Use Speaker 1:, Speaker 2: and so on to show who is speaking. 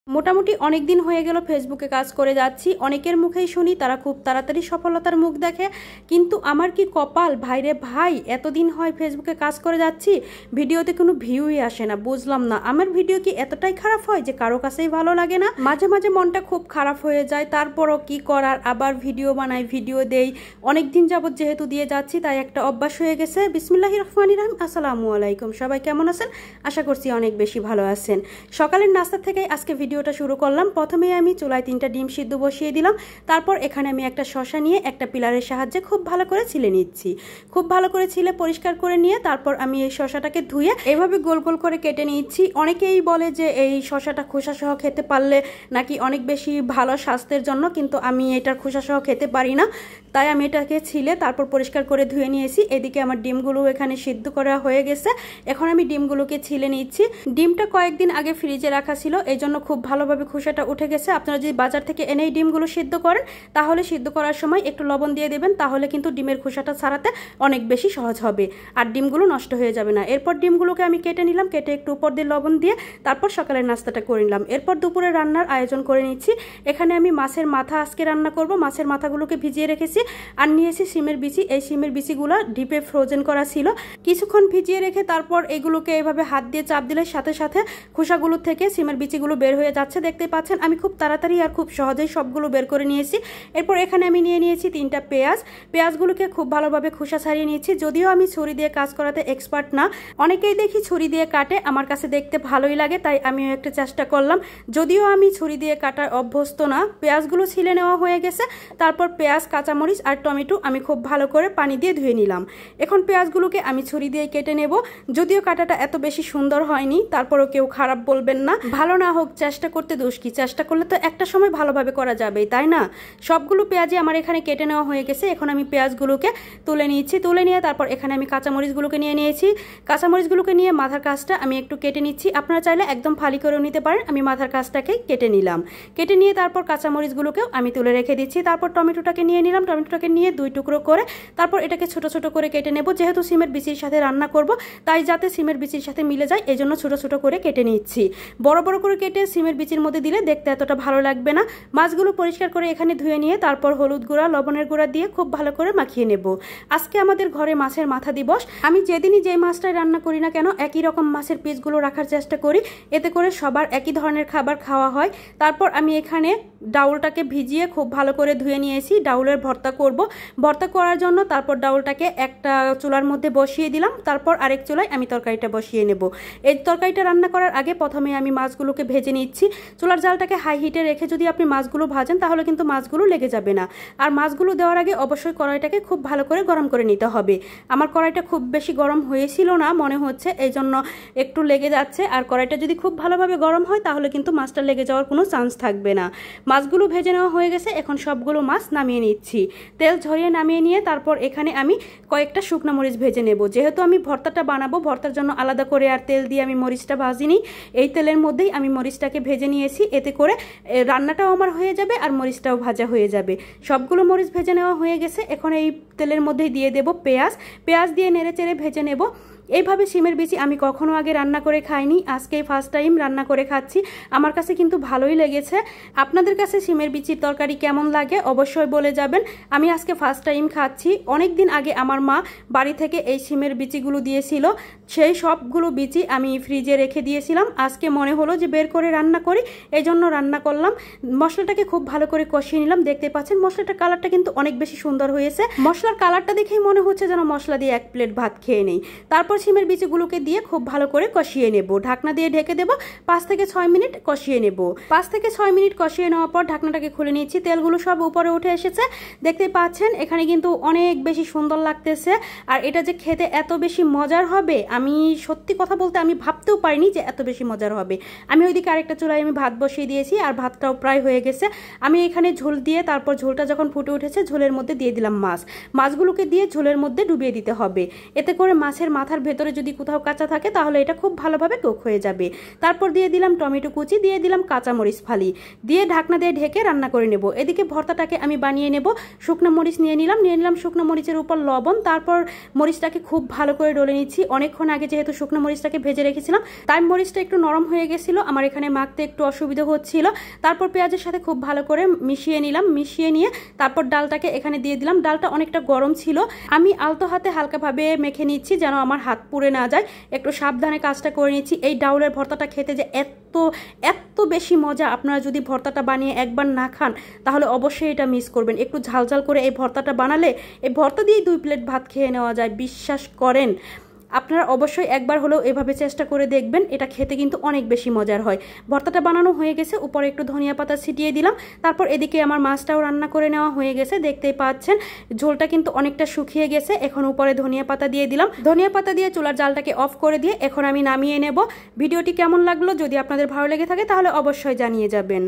Speaker 1: মোটামুটি অনেক দিন হয়ে গেল ফেসবুকে কাজ করে যাচ্ছি। অনেকের মুখেই শুনি তারা খুব তাড়াতাড়ি সফলতার মুখ দেখে, কিন্তু আমার কি কপাল ভাইরে ভাই, এতদিন হয় ফেসবুকে কাজ করে যাচ্ছি, ভিডিওতে কোনো ভিউই আসে না। বুঝলাম না আমার ভিডিও কি এতটাই খারাপ হয় যে কারো কাছেই ভালো লাগে না। মাঝে মাঝে মনটা খুব খারাপ হয়ে যায়, তারপরও কি করার, আবার ভিডিও বানাই, ভিডিও দেই। অনেক দিন যাবত যেহেতু দিয়ে যাচ্ছি তাই একটা অভ্যাস হয়ে গেছে। বিসমিল্লাহির রহমানির রহিম। আসসালামু আলাইকুম, সবাই কেমন আছেন? আশা করছি অনেক বেশি ভালো আছেন। সকালের নাস্তা থেকেই আজকে ভিডিওটা শুরু করলাম। প্রথমেই আমি চুলায় 3টা ডিম সিদ্ধ বসিয়ে দিলাম। তারপর এখানে আমি একটা শসা নিয়ে একটা পিলারের সাহায্যে খুব ভালো করে ছিলে নিচ্ছি। খুব ভালো করে ছিলে পরিষ্কার করে নিয়ে তারপর আমি এই শসাটাকে ধুয়ে এভাবে গোল গোল করে কেটে নিচ্ছি। অনেকেই বলে যে এই শসাটা খোসা সহ খেতে পারলে নাকি অনেক বেশি ভালো স্বাস্থ্যের জন্য, কিন্তু আমি এটার খোসা সহ খেতে পারি না, তাই আমি এটাকে ছিলে তারপর পরিষ্কার করে ধুয়ে নিয়েছি। এদিকে আমার ডিমগুলো এখানে সিদ্ধ করা হয়ে গেছে। এখন আমি ডিমগুলোকে ছিলে নিচ্ছি। ডিমটা কয়েকদিন আগে ফ্রিজে রাখা ছিল, এই জন্য খুব ভালোভাবে খোসাটা উঠে গেছে। আপনারা যদি বাজার থেকে এনেই ডিমগুলো সিদ্ধ করেন তাহলে সিদ্ধ করার সময় একটু লবণ দিয়ে দেবেন, তাহলে কিন্তু ডিমের খোসাটা ছাড়াতে অনেক বেশি সহজ হবে আর ডিমগুলো নষ্ট হয়ে যাবে না। এরপর ডিমগুলোকে আমি কেটে নিলাম, কেটে একটু উপর দিয়ে লবণ দিয়ে তারপর সকালের নাস্তাটা করে নিলাম। এরপর দুপুরে রান্নার আয়োজন করে নিচ্ছি। এখানে আমি মাছের মাথা আজকে রান্না করব। মাছের মাথাগুলোকে ভিজিয়ে রেখেছি আর নিয়েছি সিমের বিচি। এই সিমের বিচিগুলো ডিপে ফ্রোজেন করা ছিল। কিছুক্ষণ ভিজিয়ে রেখে তারপর এগুলোকে এভাবে হাত দিয়ে চাপ দিলে সাথে সাথে খোসাগুলো থেকে সিমের বিচিগুলো বের হয়ে যাচ্ছে। দেখতে পাচ্ছেন আমি খুব তাড়াতাড়ি আর খুব সহজেই সবগুলো বের করে নিয়েছি। এরপর এখানে আমি নিয়ে নিয়েছি 3টা পেঁয়াজ। পেঁয়াজগুলোকে খুব ভালোভাবে খোসা ছাড়িয়ে নিয়েছি। যদিও আমি ছুরি দিয়ে কাজ করাতে এক্সপার্ট না, অনেকেই দেখি ছুরি দিয়ে কাটে, আমার কাছে দেখতে ভালোই লাগে তাই আমিও একটা চেষ্টা করলাম। যদিও আমি ছুরি দিয়ে কাটার অভ্যস্ত না। পেঁয়াজগুলো ছিলে নেওয়া হয়ে গেছে। তারপর পেঁয়াজ, কাঁচামরিচ আর টমেটো আমি খুব ভালো করে পানি দিয়ে ধুয়ে নিলাম। এখন পেঁয়াজগুলোকে আমি ছুরি দিয়ে কেটে নেব। যদিও কাটাটা এত বেশি সুন্দর হয়নি, তারপরও কেউ খারাপ বলবেন না। ভালো না হোক, চেষ্টা করতে দোষ কি? চেষ্টা করলে তো একটা সময় ভালোভাবে করা যাবেই, তাই না? সবগুলো পেঁয়াজই আমার এখানে কেটে নেওয়া হয়ে গেছে। এখন আমি পেঁয়াজগুলোকে তুলে নিচ্ছি। তুলে নিয়ে তারপর এখানে আমি কাঁচামরিচগুলোকে নিয়ে নিয়েছি। কাঁচামরিচগুলোকে নিয়ে মাথার কাজটা আমি একটু কেটে নিচ্ছি। আপনারা চাইলে একদম ফালি করেও নিতে পারেন। আমি মাথার কাজটাকে কেটে নিলাম। কেটে নিয়ে তারপর কাঁচামরিচগুলোকেও আমি তুলে রেখে দিচ্ছি। তারপর টমেটোটাকে নিয়ে নিলাম। টমেটোটাকে নিয়ে 2 টুকরো করে তারপর এটাকে ছোট ছোট করে কেটে নেব। যেহেতু সিমের বিচির সাথে রান্না করব তাই যাতে সিমের বিচির সাথে মিলে যায় এই জন্য ছোট ছোট করে কেটে নিচ্ছি। বড় বড় করে কেটে সিমের বিচির মধ্যে দিলে দেখতে এতটা ভালো লাগবে না। মাছগুলো পরিষ্কার করে এখানে ধুয়ে নিয়ে তারপর হলুদ গুঁড়া, লবণের গুঁড়া দিয়ে খুব ভালো করে মাখিয়ে নেব। আজকে আমাদের ঘরে মাছের মাথা দিবস। আমি যেদিনই যে মাছটাই রান্না করি না কেন একই রকম মাছের পিসগুলো রাখার চেষ্টা করি, এতে করে সবার একই ধরনের খাবার খাওয়া হয়। তারপর আমি এখানে ডাউলটাকে ভিজিয়ে খুব ভালো করে ধুয়ে নিয়েছি। ডাউলের ভর্তা করব। ভর্তা করার জন্য তারপর ডাউলটাকে একটা চুলার মধ্যে বসিয়ে দিলাম। তারপর আরেক চুলায় আমি তরকারিটা বসিয়ে নেব। এই তরকারিটা রান্না করার আগে প্রথমে আমি মাছগুলোকে ভেজে নিচ্ছি। চুলার জালটাকে হাই হিটে রেখে যদি আপনি মাছগুলো ভাজেন তাহলে কিন্তু মাছগুলো লেগে যাবে না। আর মাছগুলো দেওয়ার আগে অবশ্যই কড়াইটাকে খুব ভালো করে গরম করে নিতে হবে। আমার কড়াইটা খুব বেশি গরম হয়েছিল না মনে হচ্ছে, এই জন্য একটু লেগে যাচ্ছে। আর কড়াইটা যদি খুব ভালোভাবে গরম হয় তাহলে কিন্তু মাছটা লেগে যাওয়ার কোনো চান্স থাকবে না। মাছগুলো ভেজে নেওয়া হয়ে গেছে। এখন সবগুলো মাছ নামিয়ে নিচ্ছি। তেল ঝরিয়ে নামিয়ে নিয়ে তারপর এখানে আমি কয়েকটা শুকনো মরিচ ভেজে নেব। যেহেতু আমি ভর্তাটা বানাবো, ভর্তার জন্য আলাদা করে আর তেল দিয়ে আমি মরিচটা ভাজিনি। এই তেলের মধ্যেই আমি মরিচটাকে ভেজে নিয়েছি, এতে করে রান্নাটাও আমার হয়ে যাবে আর মরিচটাও ভাজা হয়ে যাবে। সবগুলো মরিচ ভেজে নেওয়া হয়ে গেছে। এখন এই তেলের মধ্যেই দিয়ে দেব পেঁয়াজ দিয়ে নেড়ে চেড়ে ভেজে নেব। এইভাবে সিমের বিচি আমি কখনো আগে রান্না করে খাইনি, আজকেই ফার্স্ট টাইম রান্না করে খাচ্ছি। আমার কাছে কিন্তু ভালোই লেগেছে। আপনাদের কাছে সিমের বিচির তরকারি কেমন লাগে অবশ্যই বলে যাবেন। আমি আজকে ফার্স্ট টাইম খাচ্ছি। অনেক দিন আগে আমার মা বাড়ি থেকে এই সিমের বিচিগুলো দিয়েছিল, সেই সবগুলো বিচি আমি ফ্রিজে রেখে দিয়েছিলাম। আজকে মনে হলো যে বের করে রান্না করি, এই জন্য রান্না করলাম। মশলাটাকে খুব ভালো করে কষিয়ে নিলাম। দেখতে পাচ্ছেন মশলাটার কালারটা কিন্তু অনেক বেশি সুন্দর হয়েছে। মশলার কালারটা দেখেই মনে হচ্ছে যেন মশলা দিয়ে 1 প্লেট ভাত খেয়ে নেই। তারপর সিমের বিচিগুলোকে দিয়ে খুব ভালো করে কষিয়ে নেব। ঢাকনা দিয়ে ঢেকে দেব। 5 থেকে 6 মিনিট কষিয়ে নেব। 5 থেকে 6 মিনিট কষিয়ে নেওয়ার পর ঢাকনাটাকে খুলে নিচ্ছি। তেলগুলো সব উপরে উঠে এসেছে। দেখতে পাচ্ছেন এখানে কিন্তু অনেক বেশি সুন্দর লাগতেছে। আর এটা যে খেতে এত বেশি মজার হবে, আমি সত্যি কথা বলতে আমি ভাবতেও পারিনি যে এত বেশি মজার হবে। আমি ওইদিকে আরেকটা চুলায় আমি ভাত বসিয়ে দিয়েছি আর ভাতটাও প্রায় হয়ে গেছে। আমি এখানে ঝোল দিয়ে তারপর ঝোলটা যখন ফুটে উঠেছে ঝোলের মধ্যে দিয়ে দিলাম মাছগুলোকে দিয়ে ঝোলের মধ্যে ডুবিয়ে দিতে হবে। এতে করে মাছের মাথার ভেতরে যদি কোথাও কাঁচা থাকে তাহলে এটা খুব ভালোভাবে কুক হয়ে যাবে। তারপর দিয়ে দিলাম টমেটো কুচি, দিয়ে দিলাম কাঁচামরিচ ফালি, দিয়ে ঢাকনা দিয়ে ঢেকে রান্না করে নেব। এদিকে ভর্তাটাকে আমি বানিয়ে নেব। শুকনো মরিচ নিয়ে নিলাম শুকনো মরিচের উপর লবণ, তারপর মরিচটাকে খুব ভালো করে ডলে নিচ্ছি। অনেকক্ষণ আগে যেহেতু শুকনো মরিচটাকে ভেজে রেখেছিলাম তাই মরিচটা একটু নরম হয়ে গেছিলো, আমার এখানে মাখতে একটু অসুবিধা হচ্ছিল। তারপর পেঁয়াজের সাথে খুব ভালো করে মিশিয়ে নিলাম, মিশিয়ে নিয়ে তারপর ডালটাকে এখানে দিয়ে দিলাম। ডালটা অনেকটা গরম ছিল, আমি আলতো হাতে হালকাভাবে মেখে নিচ্ছি যেন আমার হাত পুড়ে না যায়, একটু সাবধানে কাজটা করে নিচ্ছি। এই ডাউলের ভর্তাটা খেতে যে এত বেশি মজা, আপনারা যদি ভর্তাটা বানিয়ে একবার না খান তাহলে অবশ্যই এটা মিস করবেন। একটু ঝালঝাল করে এই ভর্তাটা বানালে এই ভর্তা দিয়েই 2 প্লেট ভাত খেয়ে নেওয়া যায়, বিশ্বাস করেন। আপনারা অবশ্যই একবার হলেও এভাবে চেষ্টা করে দেখবেন, এটা খেতে কিন্তু অনেক বেশি মজার হয়। ভর্তাটা বানানো হয়ে গেছে, উপরে একটু ধনিয়া পাতা ছিটিয়ে দিলাম। তারপর এদিকে আমার মাছটাও রান্না করে নেওয়া হয়ে গেছে, দেখতেই পাচ্ছেন ঝোলটা কিন্তু অনেকটা শুকিয়ে গেছে। এখন উপরে ধনিয়া পাতা দিয়ে দিলাম, ধনিয়া পাতা দিয়ে চুলার জালটাকে অফ করে দিয়ে এখন আমি নামিয়ে নেব। ভিডিওটি কেমন লাগলো, যদি আপনাদের ভালো লেগে থাকে তাহলে অবশ্যই জানিয়ে যাবেন।